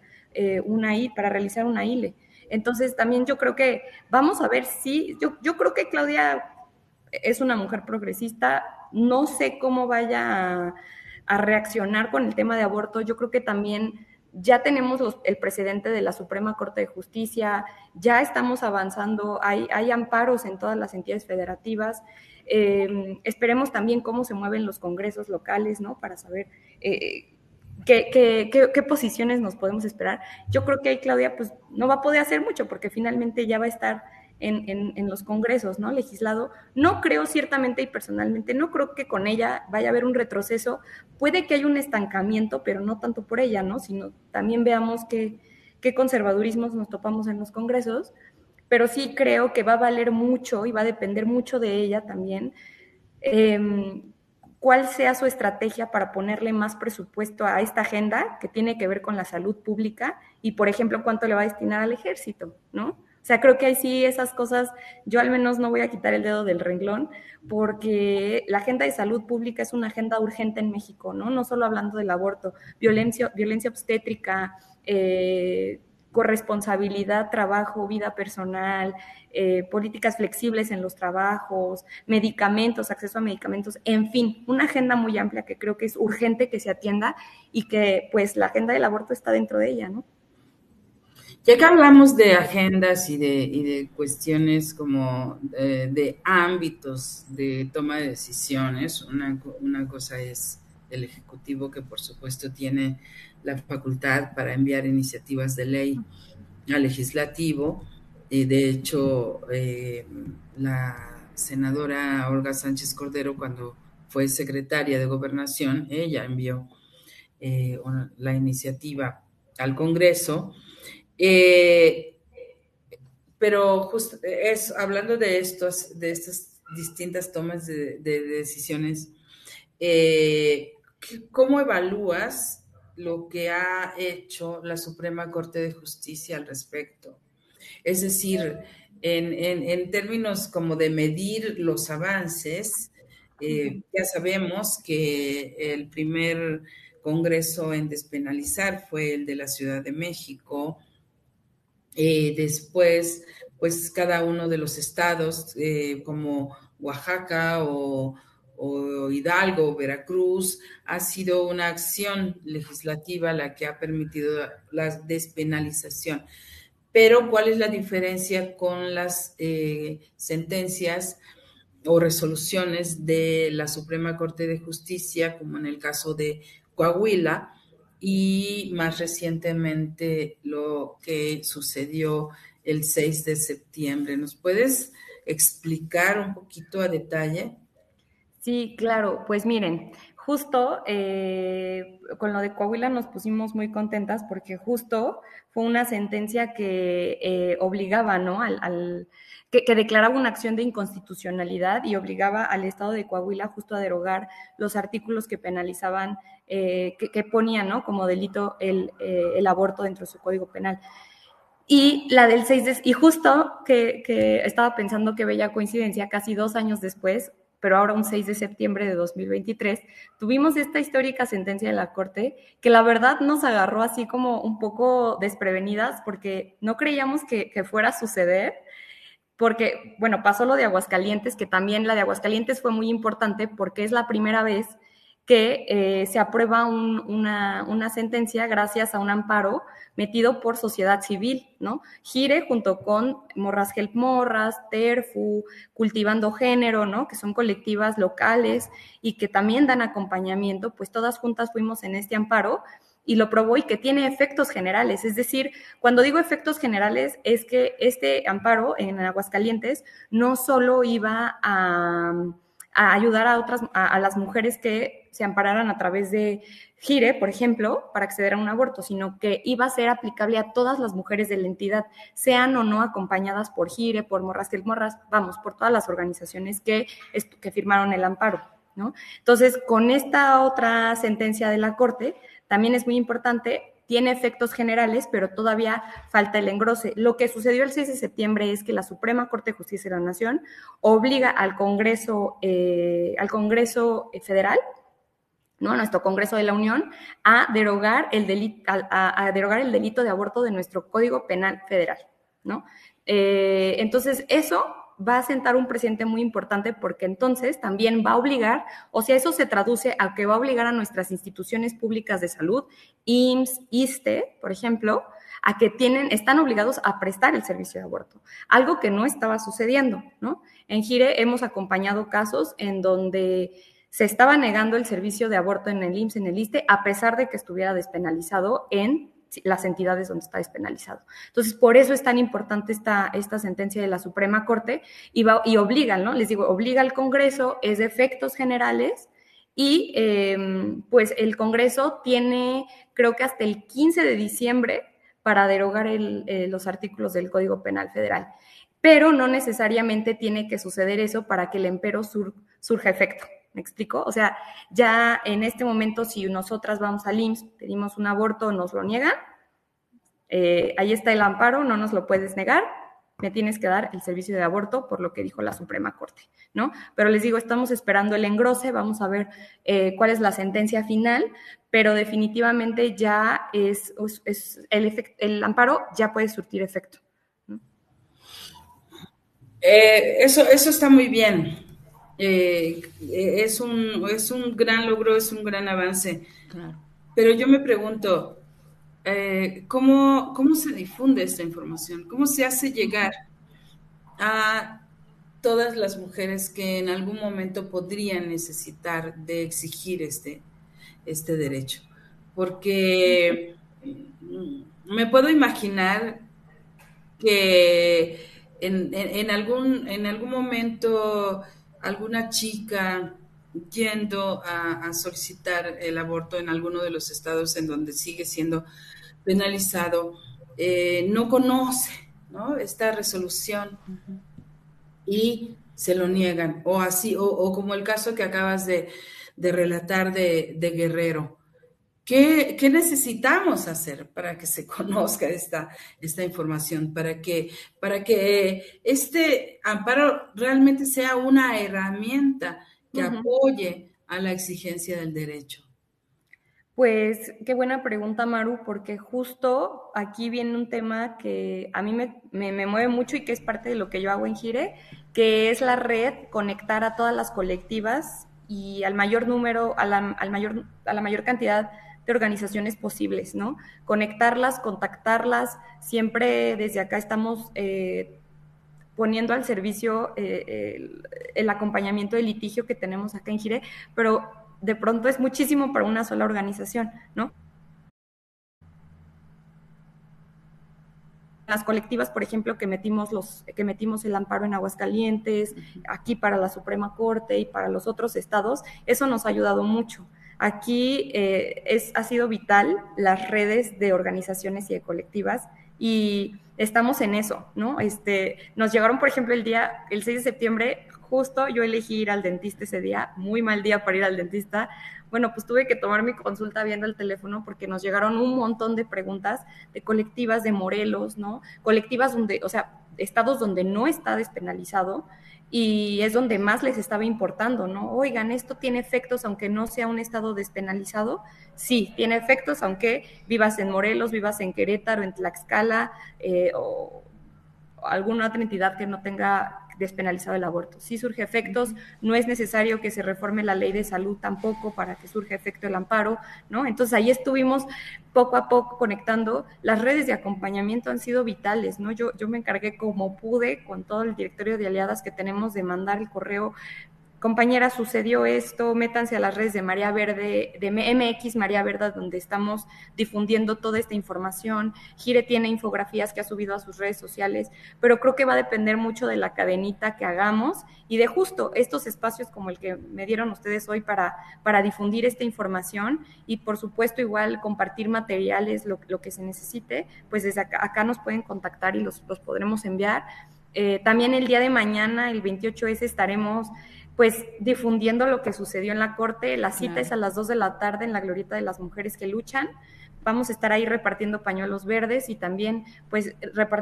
para realizar una ILE. Entonces, también yo creo que vamos a ver si, yo creo que Claudia es una mujer progresista, no sé cómo vaya a reaccionar con el tema de aborto. Yo creo que también ya tenemos el precedente de la Suprema Corte de Justicia, ya estamos avanzando, hay amparos en todas las entidades federativas. Esperemos también cómo se mueven los congresos locales, ¿no? Para saber qué posiciones nos podemos esperar. Yo creo que ahí Claudia pues no va a poder hacer mucho porque finalmente ya va a estar en los congresos, ¿no? Legislado. No creo ciertamente y personalmente, no creo que con ella vaya a haber un retroceso. Puede que haya un estancamiento, pero no tanto por ella, ¿no? Sino también veamos qué conservadurismos nos topamos en los congresos, pero sí creo que va a valer mucho y va a depender mucho de ella también cuál sea su estrategia para ponerle más presupuesto a esta agenda que tiene que ver con la salud pública y, por ejemplo, cuánto le va a destinar al ejército, ¿no? O sea, creo que ahí sí esas cosas, yo al menos no voy a quitar el dedo del renglón, porque la agenda de salud pública es una agenda urgente en México, ¿no? No solo hablando del aborto, violencia obstétrica, corresponsabilidad, trabajo, vida personal, políticas flexibles en los trabajos, medicamentos, acceso a medicamentos, en fin, una agenda muy amplia que creo que es urgente que se atienda y que pues la agenda del aborto está dentro de ella, ¿no? Ya que hablamos de agendas y de cuestiones como de ámbitos de toma de decisiones, una cosa es el Ejecutivo, que por supuesto tiene la facultad para enviar iniciativas de ley al Legislativo. De hecho, la senadora Olga Sánchez Cordero, cuando fue secretaria de Gobernación, ella envió la iniciativa al Congreso. Pero justo hablando de estas distintas tomas de decisiones, ¿cómo evalúas lo que ha hecho la Suprema Corte de Justicia al respecto? Es decir, en términos como de medir los avances, ya sabemos que el primer congreso en despenalizar fue el de la Ciudad de México. Después, pues cada uno de los estados, como Oaxaca o Hidalgo o Veracruz, ha sido una acción legislativa la que ha permitido la despenalización. Pero, ¿cuál es la diferencia con las sentencias o resoluciones de la Suprema Corte de Justicia, como en el caso de Coahuila, y más recientemente lo que sucedió el 6 de septiembre? ¿Nos puedes explicar un poquito a detalle? Sí, claro. Pues miren, justo con lo de Coahuila nos pusimos muy contentas porque justo fue una sentencia que obligaba, ¿no? Que declaraba una acción de inconstitucionalidad y obligaba al Estado de Coahuila justo a derogar los artículos que penalizaban, que ponían, ¿no? Como delito el aborto dentro de su Código Penal. Y la del 6 de... Y justo que estaba pensando qué bella coincidencia, casi 2 años después, pero ahora un 6 de septiembre de 2023, tuvimos esta histórica sentencia de la Corte que la verdad nos agarró así como un poco desprevenidas porque no creíamos que fuera a suceder, porque, bueno, pasó lo de Aguascalientes, que también la de Aguascalientes fue muy importante porque es la primera vez que se aprueba una sentencia gracias a un amparo metido por sociedad civil, ¿no? Gire junto con Morras Help Morras, TERFU, Cultivando Género, ¿no? Que son colectivas locales y que también dan acompañamiento, pues todas juntas fuimos en este amparo y lo probó y que tiene efectos generales. Es decir, cuando digo efectos generales es que este amparo en Aguascalientes no solo iba a ayudar a las mujeres que se ampararan a través de Gire, por ejemplo, para acceder a un aborto, sino que iba a ser aplicable a todas las mujeres de la entidad, sean o no acompañadas por Gire, por Morras Help Morras, vamos, por todas las organizaciones que firmaron el amparo, ¿no? Entonces, con esta otra sentencia de la Corte, también es muy importante, tiene efectos generales, pero todavía falta el engrose. Lo que sucedió el 6 de septiembre es que la Suprema Corte de Justicia de la Nación obliga al Congreso Federal, ¿no? Nuestro Congreso de la Unión, a derogar el delito de aborto de nuestro Código Penal Federal, ¿no? Entonces, eso va a sentar un precedente muy importante porque entonces también va a obligar, o sea, eso se traduce a que va a obligar a nuestras instituciones públicas de salud, IMSS, ISSSTE, por ejemplo, a que están obligados a prestar el servicio de aborto, algo que no estaba sucediendo, ¿no? En Gire hemos acompañado casos en donde se estaba negando el servicio de aborto en el IMSS, en el ISSSTE, a pesar de que estuviera despenalizado en las entidades donde está despenalizado. Entonces, por eso es tan importante esta sentencia de la Suprema Corte y obliga, ¿no? Les digo, obliga al Congreso, es de efectos generales y pues el Congreso tiene, creo que hasta el 15 de diciembre para derogar los artículos del Código Penal Federal. Pero no necesariamente tiene que suceder eso para que el empero surja efecto. ¿Me explico? O sea, ya en este momento, si nosotras vamos al IMSS, pedimos un aborto, nos lo niegan, ahí está el amparo, no nos lo puedes negar, me tienes que dar el servicio de aborto por lo que dijo la Suprema Corte, ¿no? Pero les digo, estamos esperando el engrose, vamos a ver cuál es la sentencia final, pero definitivamente ya el amparo ya puede surtir efecto, ¿no? Eso está muy bien. Es un gran logro, es un gran avance. Claro. Pero yo me pregunto, ¿cómo se difunde esta información? ¿Cómo se hace llegar a todas las mujeres que en algún momento podrían necesitar de exigir este derecho? Porque me puedo imaginar que en algún momento alguna chica yendo a solicitar el aborto en alguno de los estados en donde sigue siendo penalizado, no conoce, ¿no?, esta resolución y se lo niegan, o así, o como el caso que acabas de relatar de Guerrero. ¿Qué necesitamos hacer para que se conozca esta información, para que este amparo realmente sea una herramienta que apoye a la exigencia del derecho? Pues qué buena pregunta, Maru, porque justo aquí viene un tema que a mí me mueve mucho y que es parte de lo que yo hago en Gire, que es la red, conectar a todas las colectivas y al mayor número, a la mayor cantidad de organizaciones posibles, ¿no? Conectarlas, contactarlas, siempre desde acá estamos poniendo al servicio el acompañamiento de litigio que tenemos acá en Gire, pero de pronto es muchísimo para una sola organización, ¿no? Las colectivas, por ejemplo, que metimos el amparo en Aguascalientes, aquí para la Suprema Corte y para los otros estados, eso nos ha ayudado mucho. Aquí ha sido vital las redes de organizaciones y de colectivas y estamos en eso, ¿no? Nos llegaron, por ejemplo, el 6 de septiembre, justo yo elegí ir al dentista ese día, muy mal día para ir al dentista. Bueno, pues tuve que tomar mi consulta viendo el teléfono porque nos llegaron un montón de preguntas de colectivas de Morelos, ¿no? Colectivas estados donde no está despenalizado y es donde más les estaba importando, ¿no? Oigan, ¿esto tiene efectos aunque no sea un estado despenalizado? Sí, tiene efectos aunque vivas en Morelos, vivas en Querétaro, en Tlaxcala o alguna otra entidad que no tenga despenalizado el aborto. Sí surge efectos, no es necesario que se reforme la ley de salud tampoco para que surja efecto el amparo, ¿no? Entonces ahí estuvimos poco a poco conectando. Las redes de acompañamiento han sido vitales, ¿no? Yo me encargué como pude con todo el directorio de aliadas que tenemos de mandar el correo: compañera, sucedió esto, métanse a las redes de Marea Verde, de MX Marea Verde, donde estamos difundiendo toda esta información. Gire tiene infografías que ha subido a sus redes sociales, pero creo que va a depender mucho de la cadenita que hagamos y de justo estos espacios como el que me dieron ustedes hoy para difundir esta información y, por supuesto, igual compartir materiales, lo que se necesite, pues desde acá nos pueden contactar y los podremos enviar. También el día de mañana, el 28S, estaremos pues difundiendo lo que sucedió en la corte. La cita es a las 2 de la tarde en la Glorieta de las Mujeres que Luchan, vamos a estar ahí repartiendo pañuelos verdes y también pues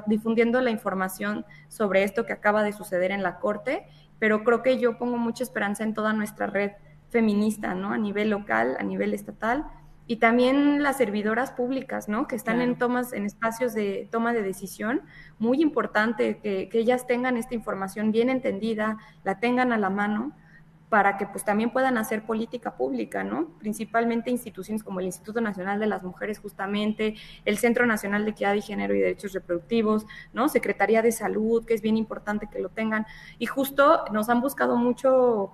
difundiendo la información sobre esto que acaba de suceder en la Corte, pero creo que yo pongo mucha esperanza en toda nuestra red feminista, ¿no? A nivel local, a nivel estatal, y también las servidoras públicas, ¿no? Que están en espacios de toma de decisión, muy importante que ellas tengan esta información bien entendida, la tengan a la mano, para que pues también puedan hacer política pública, ¿no? Principalmente instituciones como el Instituto Nacional de las Mujeres, justamente, el Centro Nacional de Equidad y Género y Derechos Reproductivos, ¿no? Secretaría de Salud, que es bien importante que lo tengan, y justo nos han buscado mucho,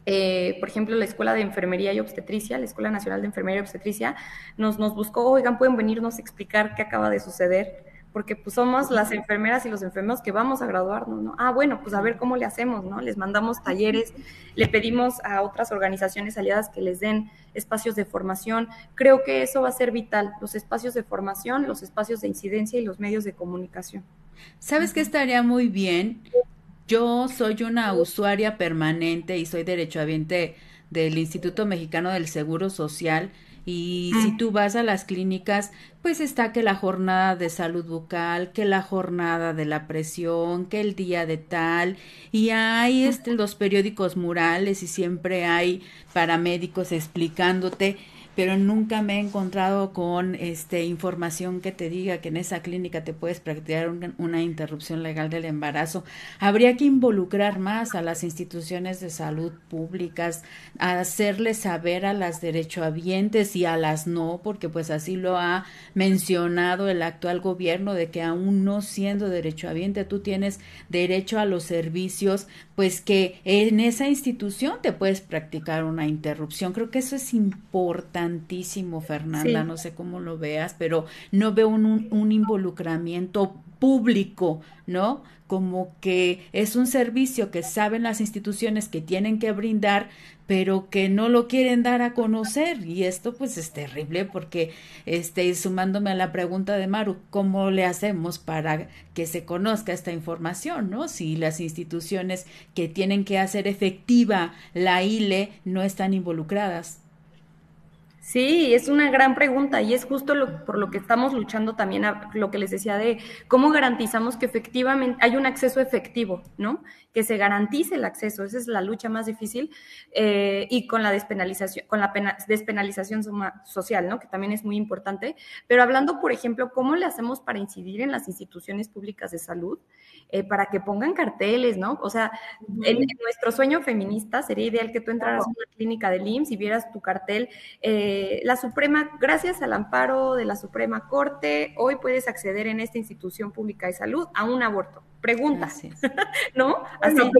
por ejemplo, la Escuela de Enfermería y Obstetricia, la Escuela Nacional de Enfermería y Obstetricia, nos buscó, oigan, pueden venirnos a explicar qué acaba de suceder, porque pues somos las enfermeras y los enfermeros que vamos a graduarnos, ¿no? Ah, bueno, pues a ver cómo le hacemos, ¿no? Les mandamos talleres, le pedimos a otras organizaciones aliadas que les den espacios de formación. Creo que eso va a ser vital, los espacios de formación, los espacios de incidencia y los medios de comunicación. ¿Sabes qué estaría muy bien? Yo soy una usuaria permanente y soy derechohabiente del Instituto Mexicano del Seguro Social, y si tú vas a las clínicas, pues está que la jornada de salud bucal, que la jornada de la presión, que el día de tal, y hay los periódicos murales y siempre hay paramédicos explicándote, pero nunca me he encontrado con información que te diga que en esa clínica te puedes practicar una interrupción legal del embarazo. Habría que involucrar más a las instituciones de salud públicas, a hacerles saber a las derechohabientes y a las no, porque pues así lo ha mencionado el actual gobierno, de que aún no siendo derechohabiente tú tienes derecho a los servicios, pues que en esa institución te puedes practicar una interrupción. Creo que eso es importantísimo, Fernanda, sí. No sé cómo lo veas, pero no veo un involucramiento público, ¿no? Como que es un servicio que saben las instituciones que tienen que brindar, pero que no lo quieren dar a conocer, y esto pues es terrible, porque sumándome a la pregunta de Maru, ¿cómo le hacemos para que se conozca esta información, ¿no? Si las instituciones que tienen que hacer efectiva la ILE no están involucradas. Sí, es una gran pregunta y es justo por lo que estamos luchando también, lo que les decía de cómo garantizamos que efectivamente hay un acceso efectivo, ¿no? Que se garantice el acceso, esa es la lucha más difícil, y con la despenalización, despenalización social, ¿no? Que también es muy importante. Pero hablando, por ejemplo, ¿cómo le hacemos para incidir en las instituciones públicas de salud? Para que pongan carteles, ¿no? O sea, en nuestro sueño feminista sería ideal que tú entraras a una clínica del IMSS y vieras tu cartel, la Suprema, gracias al amparo de la Suprema Corte, hoy puedes acceder en esta institución pública de salud a un aborto. Pregunta, ¿no? Así. Bueno,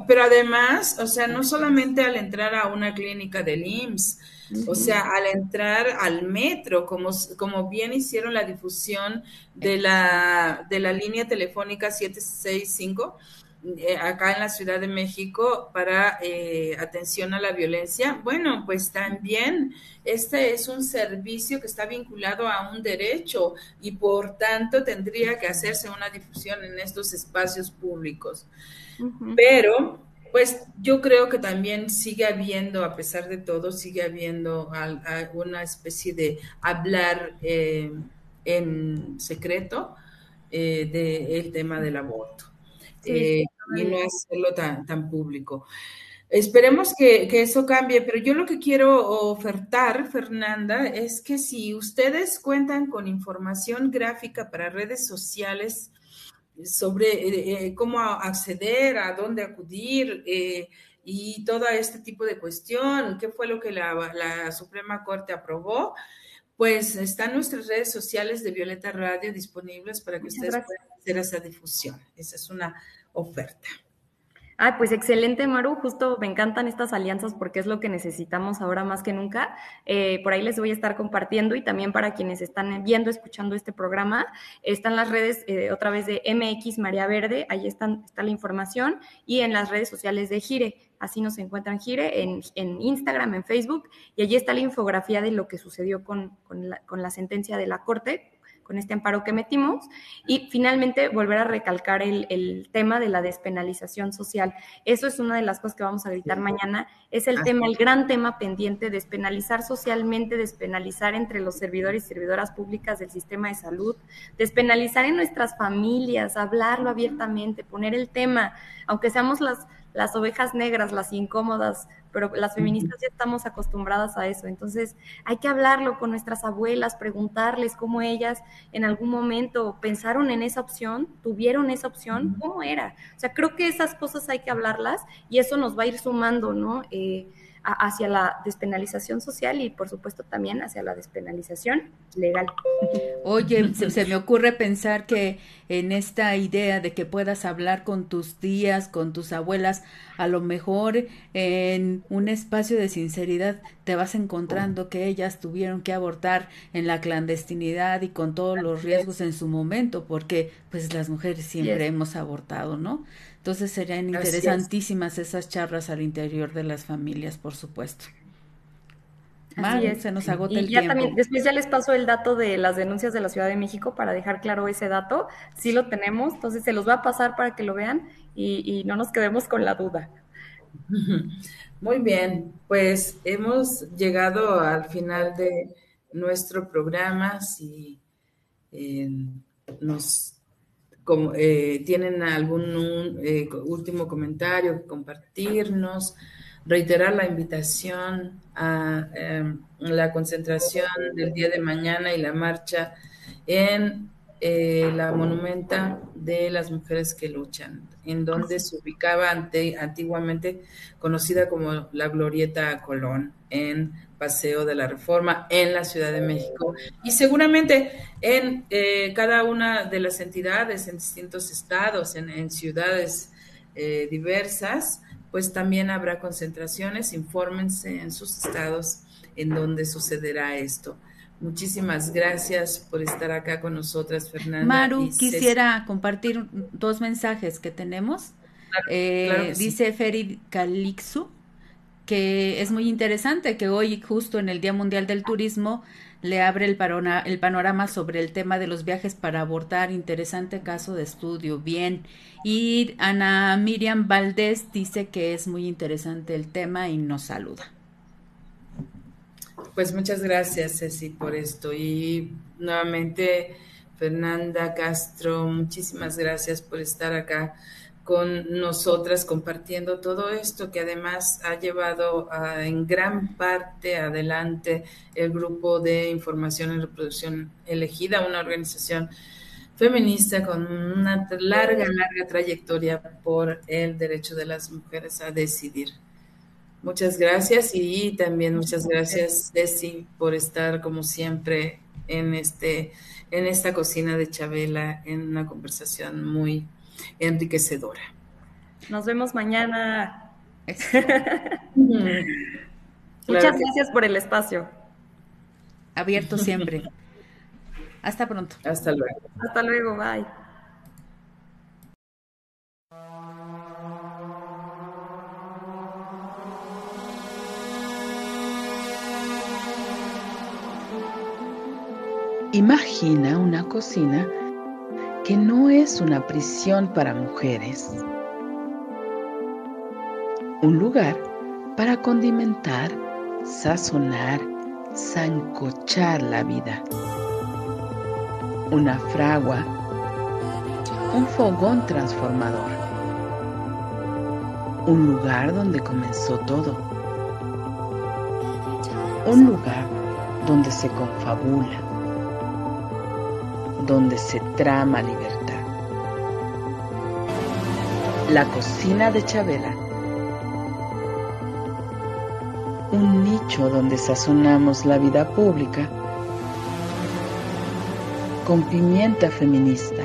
pero además, o sea, no solamente al entrar a una clínica del IMSS, o sea, al entrar al metro, como bien hicieron la difusión de la línea telefónica 765, acá en la Ciudad de México para atención a la violencia. Bueno, pues también este es un servicio que está vinculado a un derecho y por tanto tendría que hacerse una difusión en estos espacios públicos. Pero pues yo creo que también sigue habiendo, a pesar de todo, sigue habiendo una especie de hablar en secreto del tema del aborto. Sí, y no hacerlo tan público. Esperemos que eso cambie, pero yo lo que quiero ofertar, Fernanda, es que si ustedes cuentan con información gráfica para redes sociales sobre cómo acceder, a dónde acudir y todo este tipo de cuestión, qué fue lo que la Suprema Corte aprobó, pues están nuestras redes sociales de Violeta Radio disponibles para que ustedes puedan hacer esa difusión. Esa es una oferta. Ah, pues excelente, Maru. Justo me encantan estas alianzas porque es lo que necesitamos ahora más que nunca. Por ahí les voy a estar compartiendo, y también para quienes están viendo, escuchando este programa, están las redes otra vez de MX Marea Verde, ahí está la información, y en las redes sociales de Gire. Así nos encuentran Gire en Instagram, en Facebook, y allí está la infografía de lo que sucedió con la sentencia de la Corte, este amparo que metimos. Y finalmente volver a recalcar el tema de la despenalización social. Eso es una de las cosas que vamos a gritar mañana. Es el gran tema pendiente, despenalizar socialmente, despenalizar entre los servidores y servidoras públicas del sistema de salud, despenalizar en nuestras familias, hablarlo abiertamente, poner el tema, aunque seamos las ovejas negras, las incómodas, pero las feministas ya estamos acostumbradas a eso. Entonces hay que hablarlo con nuestras abuelas, preguntarles cómo ellas en algún momento pensaron en esa opción, tuvieron esa opción, cómo era. O sea, creo que esas cosas hay que hablarlas y eso nos va a ir sumando, ¿no? Hacia la despenalización social y por supuesto también hacia la despenalización legal. Oye, se me ocurre pensar que en esta idea de que puedas hablar con tus tías, con tus abuelas, a lo mejor en un espacio de sinceridad te vas encontrando que ellas tuvieron que abortar en la clandestinidad y con todos los riesgos en su momento, porque pues las mujeres siempre hemos abortado, ¿no? Entonces serían interesantísimas esas charlas al interior de las familias, por supuesto. Se nos agota el tiempo. También, después ya les paso el dato de las denuncias de la Ciudad de México para dejar claro ese dato. Sí lo tenemos, entonces se los va a pasar para que lo vean y no nos quedemos con la duda. Muy bien, pues hemos llegado al final de nuestro programa. Si tienen algún último comentario que compartirnos, reiterar la invitación a la concentración del día de mañana y la marcha en la monumenta de las mujeres que luchan, en donde se ubicaba antiguamente conocida como la Glorieta Colón, en Paseo de la Reforma, en la Ciudad de México, y seguramente en cada una de las entidades, en distintos estados, en ciudades diversas, pues también habrá concentraciones. Infórmense en sus estados en donde sucederá esto. Muchísimas gracias por estar acá con nosotras, Fernanda. Maru, quisiera compartir 2 mensajes que tenemos. Claro que dice Ferid Calixu que es muy interesante que hoy, justo en el Día Mundial del Turismo, le abre el panorama sobre el tema de los viajes para abortar. Interesante caso de estudio. Bien. Y Ana Miriam Valdés dice que es muy interesante el tema y nos saluda. Pues muchas gracias, Ceci, por esto. Y nuevamente, Fernanda Castro, muchísimas gracias por estar acá con nosotras compartiendo todo esto que además ha llevado en gran parte adelante el Grupo de Información y Reproducción Elegida, una organización feminista con una larga trayectoria por el derecho de las mujeres a decidir. Muchas gracias y también muchas gracias, Ceci, por estar como siempre en esta cocina de Chabela, en una conversación muy enriquecedora. Nos vemos mañana. Muchas gracias por el espacio. Abierto siempre. Hasta pronto. Hasta luego. Hasta luego, bye. Imagina una cocina que no es una prisión para mujeres. Un lugar para condimentar, sazonar, sancochar la vida. Una fragua, un fogón transformador. Un lugar donde comenzó todo. Un lugar donde se confabula, donde se trama libertad. La cocina de Chabela. Un nicho donde sazonamos la vida pública con pimienta feminista.